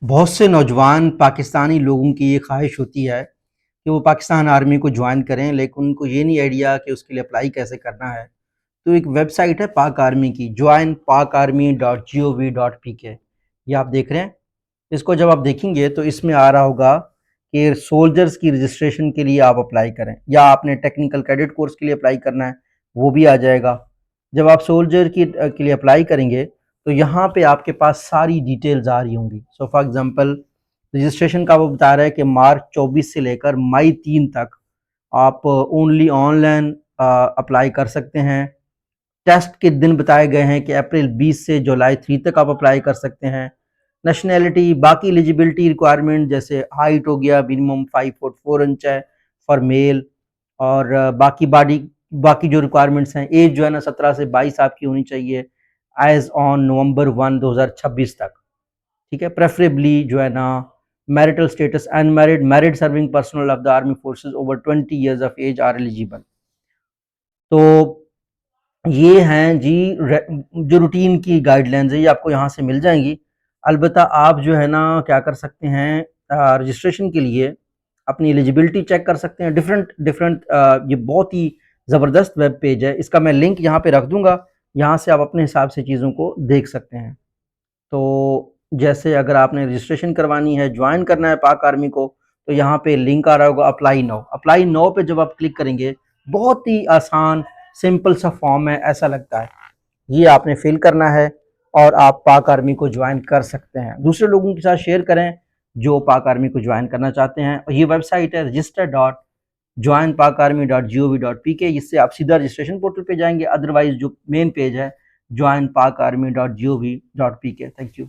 बहुत से नौजवान पाकिस्तानी लोगों की ये ख्वाहिश होती है कि वो पाकिस्तान आर्मी को ज्वाइन करें, लेकिन उनको ये नहीं आइडिया कि उसके लिए अप्लाई कैसे करना है। तो एक वेबसाइट है पाक आर्मी की, joinpakarmy.gov.pk। ये आप देख रहे हैं। इसको जब आप देखेंगे तो इसमें आ रहा होगा कि सोल्जर्स की रजिस्ट्रेशन के लिए आप अप्लाई करें, या आपने टेक्निकल कैडेट कोर्स के लिए अप्लाई करना है, वो भी आ जाएगा। जब आप सोल्जर के लिए अप्लाई करेंगे तो यहाँ पे आपके पास सारी डिटेल्स आ रही होंगी। सो फॉर एग्जांपल, रजिस्ट्रेशन का वो बता रहा है कि मार्च 24 से लेकर मई 3 तक आप ओनली ऑनलाइन अप्लाई कर सकते हैं। टेस्ट के दिन बताए गए हैं कि अप्रैल 20 से जुलाई 3 तक आप अप्लाई कर सकते हैं। नेशनैलिटी, बाकी एलिजिबिलिटी रिक्वायरमेंट जैसे हाइट हो गया, मिनिमम 5 फुट 4 इंच है फॉर मेल, और बाकी जो रिक्वायरमेंट्स हैं, एज जो है ना 17 से 22 आपकी होनी चाहिए एज ऑन नवंबर 1 2026 तक। ठीक है। प्रेफरेबली जो है ना marital status unmarried, married serving personal of the army forces over 20 years of age are eligible. तो ये हैं जी जो रूटीन की गाइडलाइंस है, ये आपको यहाँ से मिल जाएंगी। अलबत्ता आप जो है ना क्या कर सकते हैं, रजिस्ट्रेशन के लिए अपनी एलिजिबिलिटी चेक कर सकते हैं। डिफरेंट डिफरेंट ये बहुत ही ज़बरदस्त वेब पेज है, इसका मैं लिंक यहाँ पे रख दूंगा। यहाँ से आप अपने हिसाब से चीज़ों को देख सकते हैं। तो जैसे अगर आपने रजिस्ट्रेशन करवानी है, ज्वाइन करना है पाक आर्मी को, तो यहाँ पे लिंक आ रहा होगा अप्लाई नाउ। अप्लाई नाउ पे जब आप क्लिक करेंगे, बहुत ही आसान सिंपल सा फॉर्म है, ऐसा लगता है। ये आपने फिल करना है और आप पाक आर्मी को ज्वाइन कर सकते हैं। दूसरे लोगों के साथ शेयर करें जो पाक आर्मी को ज्वाइन करना चाहते हैं। और ये वेबसाइट है register.joinpakarmy.gov.pk, जिससे आप सीधा रजिस्ट्रेशन पोर्टल पे जाएंगे। अदरवाइज जो मेन पेज है joinpakarmy.gov.pk। Thank you.